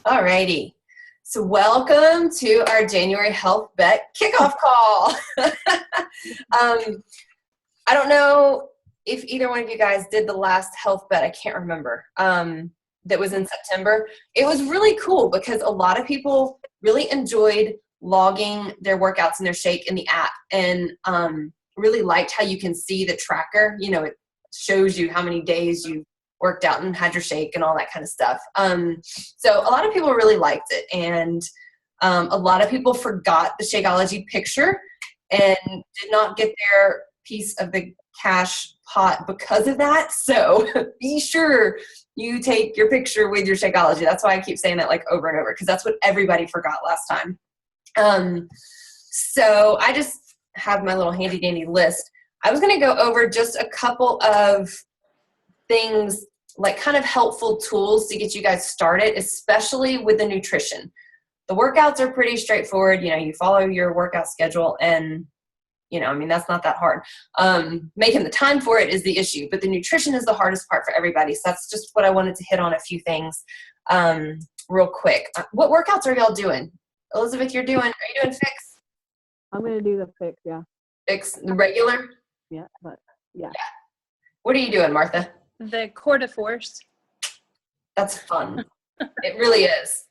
All righty. So welcome to our January Health Bet kickoff call. I don't know if either one of you guys did the last health bet. I can't remember. That was in September. It was really cool because a lot of people really enjoyed logging their workouts and their shake in the app, and really liked how you can see the tracker. You know, it shows you how many days you worked out and had your shake and all that kind of stuff. So a lot of people really liked it, and a lot of people forgot the Shakeology picture and did not get their piece of the cash pot because of that. So be sure you take your picture with your Shakeology. That's why I keep saying that like over and over, because that's what everybody forgot last time. So I just have my little handy dandy list. I was going to go over just a couple of things, like kind of helpful tools to get you guys started, especially with the nutrition. The workouts are pretty straightforward. You know, you follow your workout schedule and, you know, I mean, that's not that hard. Making the time for it is the issue, but the nutrition is the hardest part for everybody. So that's just what I wanted to hit on a few things real quick. What workouts are y'all doing? Elizabeth, are you doing fix? I'm going to do the fix, yeah. Fix regular? Yeah, but yeah. What are you doing, Martha? The Core de Force. That's fun. It really is.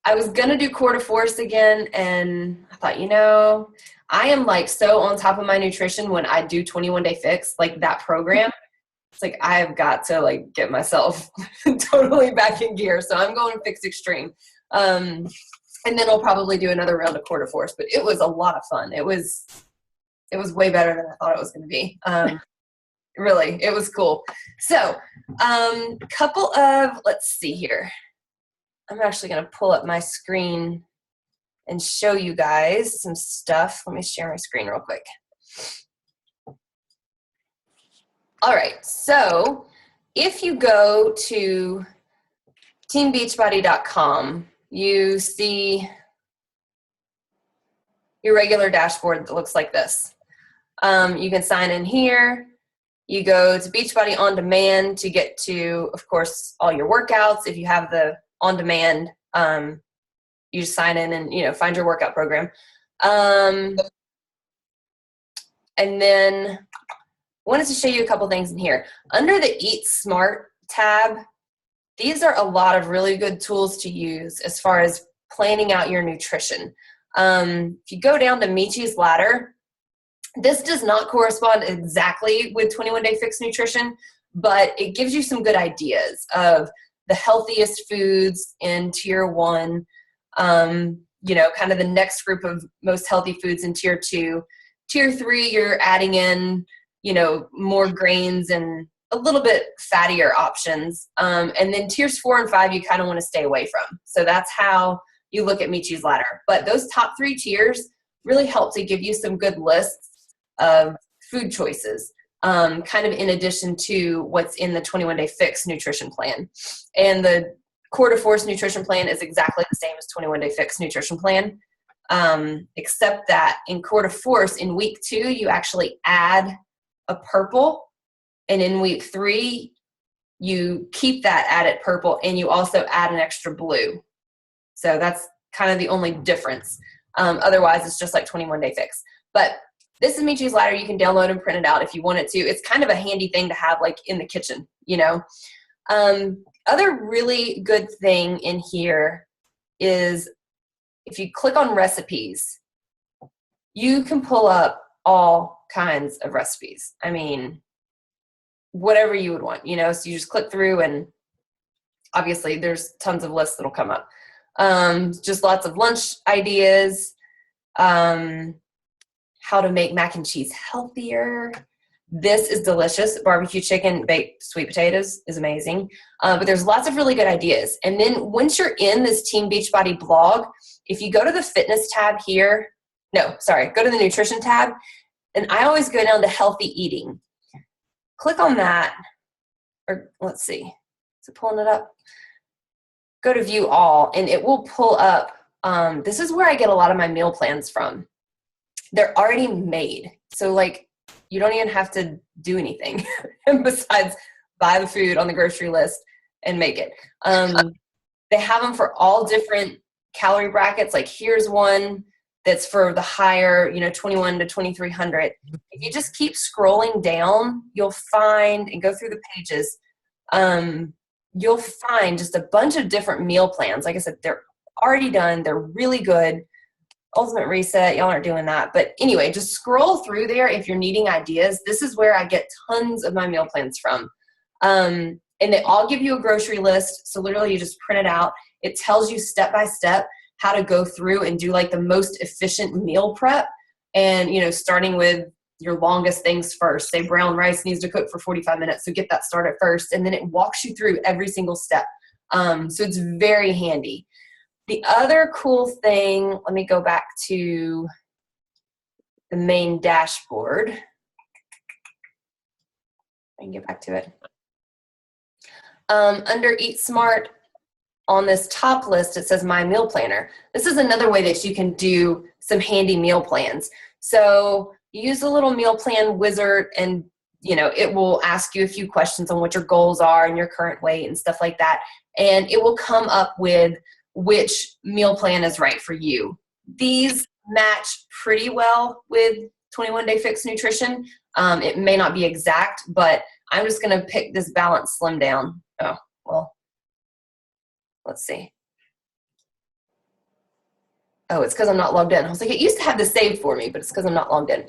I was gonna do Core de Force again, and I thought, you know, I am like so on top of my nutrition when I do 21 Day Fix, like that program. It's like I've got to like get myself totally back in gear. So I'm going Fix Extreme. And then I'll probably do another round of Core de Force, but it was a lot of fun. It was way better than I thought it was going to be. Really, it was cool. So, couple of, let's see here. I'm actually going to pull up my screen and show you guys some stuff. Let me share my screen real quick. All right, so if you go to teambeachbody.com, you see your regular dashboard that looks like this. You can sign in here. You go to Beachbody On Demand to get to, of course, all your workouts. If you have the On Demand, you just sign in and, you know, find your workout program. And then I wanted to show you a couple things in here. Under the Eat Smart tab, these are a lot of really good tools to use as far as planning out your nutrition. If you go down to Michi's Ladder, this does not correspond exactly with 21 Day Fix Nutrition, but it gives you some good ideas of the healthiest foods in tier 1, you know, kind of the next group of most healthy foods in tier 2. Tier 3, you're adding in, you know, more grains and a little bit fattier options. And then tiers 4 and 5, you kind of want to stay away from. So that's how you look at Michi's Ladder. But those top 3 tiers really help to give you some good lists of food choices, kind of in addition to what's in the 21 Day Fix nutrition plan. And the Core de Force nutrition plan is exactly the same as 21 Day Fix nutrition plan, except that in Core de Force, in week 2, you actually add a purple, and in week 3, you keep that added purple, and you also add an extra blue. So that's kind of the only difference. Otherwise, it's just like 21 Day Fix. But this is Michi's Ladder. You can download and print it out if you wanted to. It's kind of a handy thing to have like in the kitchen, you know. Other really good thing in here is if you click on recipes, you can pull up all kinds of recipes. I mean, whatever you would want, you know. So you just click through, and obviously there's tons of lists that'll come up. Just lots of lunch ideas. How to make mac and cheese healthier. This is delicious. Barbecue chicken, baked sweet potatoes is amazing. But there's lots of really good ideas. And then once you're in this Team Beachbody blog, if you go to the fitness tab here, go to the nutrition tab, and I always go down to healthy eating. Click on that, or let's see, is it pulling it up? Go to view all, and it will pull up. This is where I get a lot of my meal plans from. They're already made. So like, you don't even have to do anything besides buy the food on the grocery list and make it. They have them for all different calorie brackets. Like here's one that's for the higher, 21 to 2300. If you just keep scrolling down, you'll find, and go through the pages, you'll find just a bunch of different meal plans. Like I said, they're already done. They're really good. Ultimate Reset, y'all aren't doing that. But anyway, just scroll through there if you're needing ideas. This is where I get tons of my meal plans from. And they all give you a grocery list. So literally you just print it out. It tells you step by step how to go through and do like the most efficient meal prep. And, starting with your longest things first. Say brown rice needs to cook for 45 minutes. So get that started first. And then it walks you through every single step. So it's very handy. The other cool thing, let me go back to the main dashboard. I can get back to it. Under Eat Smart, on this top list, it says My Meal Planner. This is another way that you can do some handy meal plans. So you use the little meal plan wizard and, it will ask you a few questions on what your goals are and your current weight and stuff like that. And it will come up with which meal plan is right for you. These match pretty well with 21 Day Fix Nutrition. It may not be exact, but I'm just going to pick this Balanced Slim Down. Oh, well, let's see. Oh, it's because I'm not logged in. I was like, it used to have this saved for me, but it's because I'm not logged in.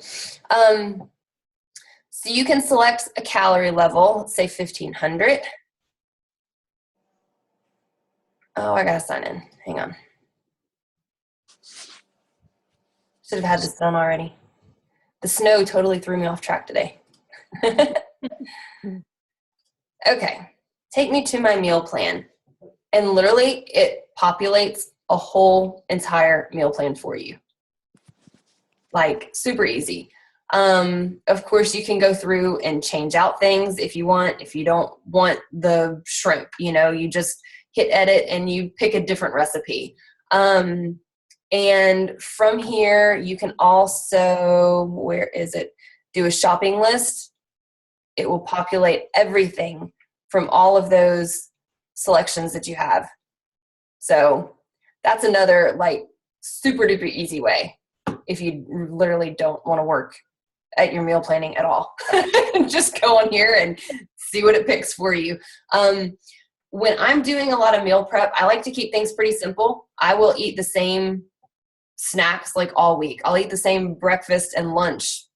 So you can select a calorie level, let's say 1500. Oh, I gotta sign in. Hang on. Should have had this done already. The snow totally threw me off track today. Okay, take me to my meal plan. And literally it populates a whole entire meal plan for you. Like super easy. Of course, you can go through and change out things if you want. If you don't want the shrimp, you just hit edit and you pick a different recipe. And from here, you can also, do a shopping list. It will populate everything from all of those selections that you have. So that's another super duper easy way if you literally don't want to work at your meal planning at all. Just go on here and see what it picks for you. When I'm doing a lot of meal prep, I like to keep things pretty simple. I will eat the same snacks all week. I'll eat the same breakfast and lunch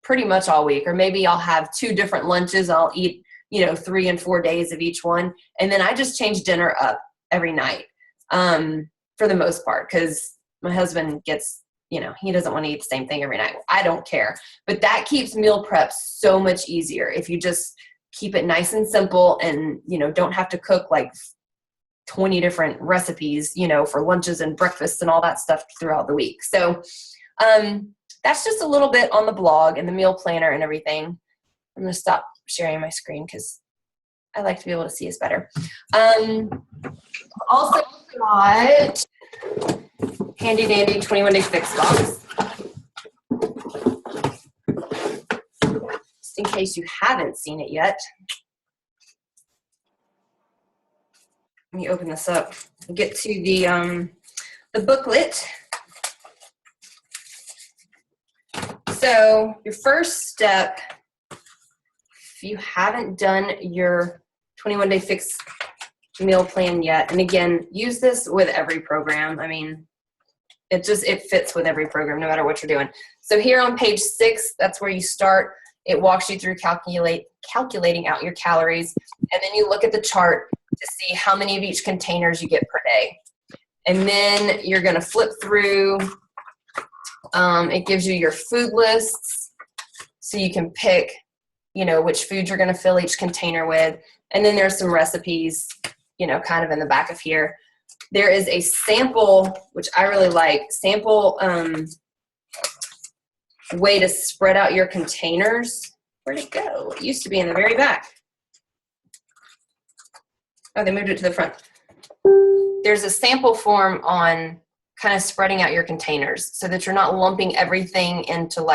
pretty much all week, or maybe I'll have 2 different lunches. I'll eat, 3 and 4 days of each one. And then I just change dinner up every night for the most part, because my husband gets, he doesn't want to eat the same thing every night. I don't care. But that keeps meal prep so much easier if you just keep it nice and simple and, don't have to cook 20 different recipes, for lunches and breakfasts and all that stuff throughout the week. So that's just a little bit on the blog and the meal planner and everything. I'm going to stop sharing my screen because I like to be able to see us better. Also got handy dandy 21 Day Fix box. Just in case you haven't seen it yet. Let me open this up. Get to the booklet. So your first step, if you haven't done your 21 Day Fix meal plan yet, and again, use this with every program. I mean, it fits with every program, no matter what you're doing. So here on page 6, that's where you start. It walks you through calculating out your calories, and then you look at the chart to see how many of each containers you get per day. And then you're going to flip through. It gives you your food lists, so you can pick, which food you're going to fill each container with. And then there's some recipes, kind of in the back of here. There is a sample, which I really like, way to spread out your containers. Where'd it go? It used to be in the very back. Oh, they moved it to the front. There's a sample form on kind of spreading out your containers so that you're not lumping everything into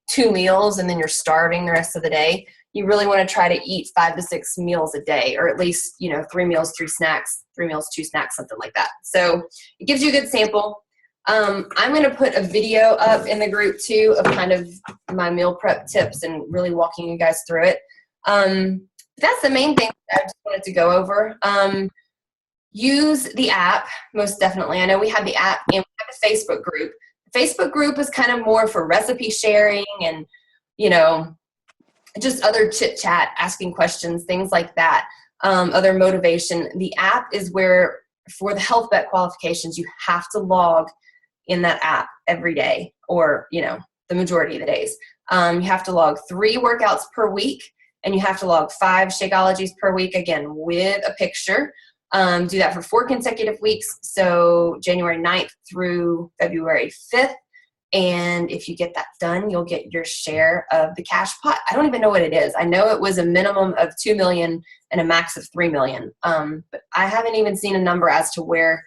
2 meals and then you're starving the rest of the day. you really want to try to eat 5 to 6 meals a day, or at least, 3 meals, 3 snacks, 3 meals, 2 snacks, something like that. So it gives you a good sample. I'm going to put a video up in the group too of kind of my meal prep tips and really walking you guys through it. That's the main thing that I just wanted to go over. Use the app, most definitely. I know we have the app and we have the Facebook group. The Facebook group is kind of more for recipe sharing and, just other chit chat, asking questions, things like that, other motivation. The app is where, for the health vet qualifications, you have to log in that app every day, or, the majority of the days. You have to log 3 workouts per week, and you have to log 5 Shakeologies per week, again, with a picture. Do that for 4 consecutive weeks, so January 9th through February 5th. And if you get that done, you'll get your share of the cash pot. I don't even know what it is. I know it was a minimum of 2 million and a max of 3 million. But I haven't even seen a number as to where,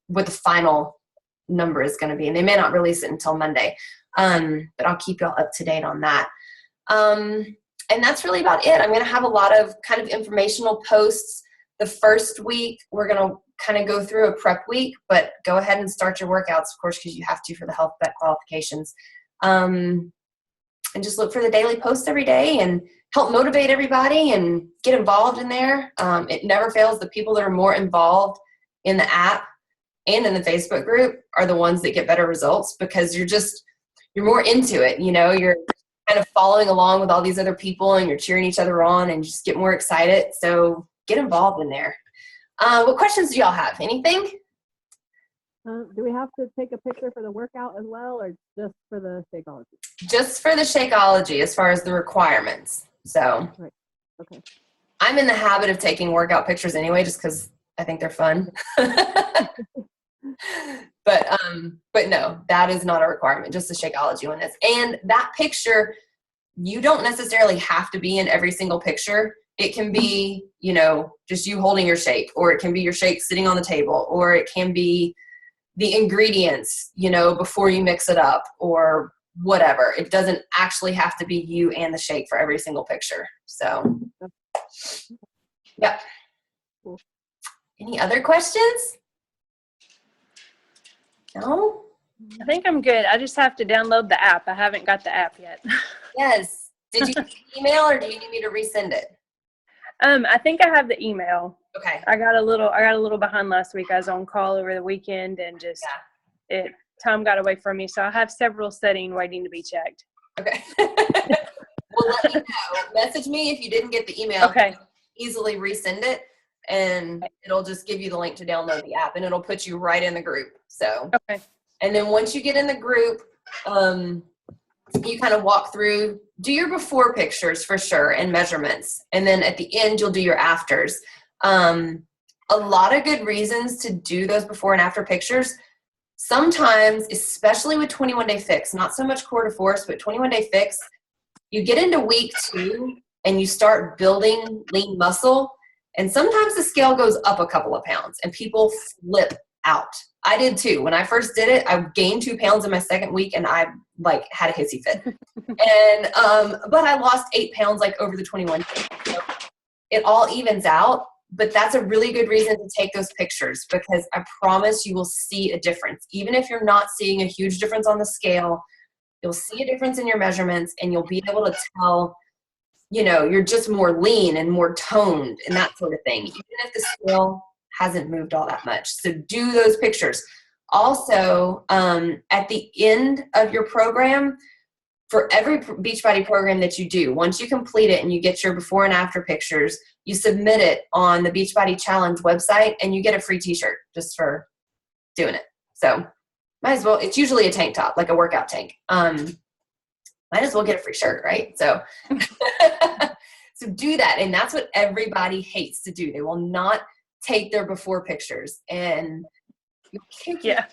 what the final number is going to be. And they may not release it until Monday. But I'll keep y'all up to date on that. And that's really about it. I'm going to have a lot of kind of informational posts. The first week, we're going to kind of go through a prep week, but go ahead and start your workouts, of course, because you have to for the health vet qualifications. And just look for the daily posts every day and help motivate everybody and get involved in there. It never fails. The people that are more involved in the app and in the Facebook group are the ones that get better results, because you're more into it. You're kind of following along with all these other people and you're cheering each other on and just get more excited. So get involved in there. What questions do y'all have? Anything? Do we have to take a picture for the workout as well, or just for the Shakeology? Just for the Shakeology as far as the requirements. So Right. Okay. I'm in the habit of taking workout pictures anyway, just because I think they're fun. But no, that is not a requirement. Just the Shakeology one is. And that picture, you don't necessarily have to be in every single picture. It can be, just you holding your shake, or it can be your shake sitting on the table, or it can be the ingredients, before you mix it up, or whatever. It doesn't actually have to be you and the shake for every single picture. So, yeah. Cool. Any other questions? No? I think I'm good. I just have to download the app. I haven't got the app yet. Yes. Did you get the email, or do you need me to resend it? I think I have the email. Okay. I got a little behind last week. I was on call over the weekend and time got away from me. So I have several settings waiting to be checked. Okay. Well, let me know. Message me if you didn't get the email. Okay. Easily resend it, and it'll just give you the link to download the app, and it'll put you right in the group. So, Okay. and then once you get in the group, you kind of walk through, do your before pictures for sure and measurements. And then at the end, you'll do your afters. A lot of good reasons to do those before and after pictures. Sometimes, especially with 21 Day Fix, not so much Core de Force, but 21 Day Fix, you get into week 2 and you start building lean muscle. And sometimes the scale goes up a couple of pounds and people flip out. I did too. When I first did it, I gained 2 pounds in my second week and I had a hissy fit. And, but I lost 8 pounds over the 21 days. So it all evens out, but that's a really good reason to take those pictures, because I promise you will see a difference. Even if you're not seeing a huge difference on the scale, you'll see a difference in your measurements, and you'll be able to tell, you're just more lean and more toned and that sort of thing, even if the scale hasn't moved all that much. So do those pictures. Also, at the end of your program, for every Beachbody program that you do, once you complete it and you get your before and after pictures, you submit it on the Beachbody Challenge website and you get a free t-shirt just for doing it. So might as well, it's usually a tank top, like a workout tank. Might as well get a free shirt, right? So, so do that. And that's what everybody hates to do. They will not take their before pictures, and you kick yourself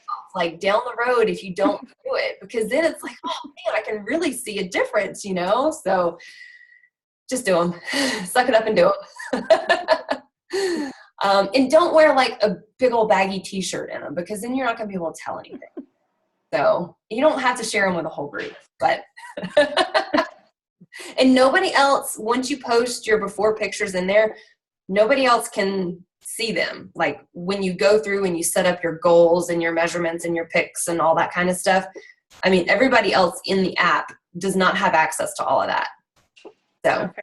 down the road if you don't do it, because then it's like, oh man, I can really see a difference, So just do them. Suck it up and do them. And don't wear a big old baggy t-shirt in them, because then you're not going to be able to tell anything. So you don't have to share them with the whole group, but And nobody else, once you post your before pictures in there, nobody else can see them. Like when you go through and you set up your goals and your measurements and your pics and all that kind of stuff, I mean, everybody else in the app does not have access to all of that. So, Okay.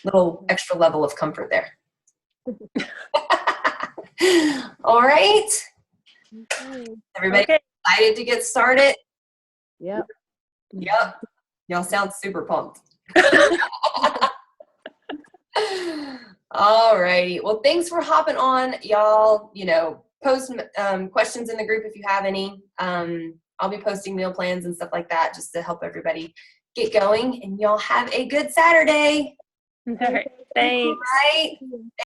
little extra level of comfort there. All right. Okay. Everybody Okay. excited to get started? Yep. Yep. Y'all sound super pumped. All righty. Well, thanks for hopping on, y'all. Post questions in the group if you have any. I'll be posting meal plans and stuff like that just to help everybody get going. And y'all have a good Saturday. All right. Thanks. Right?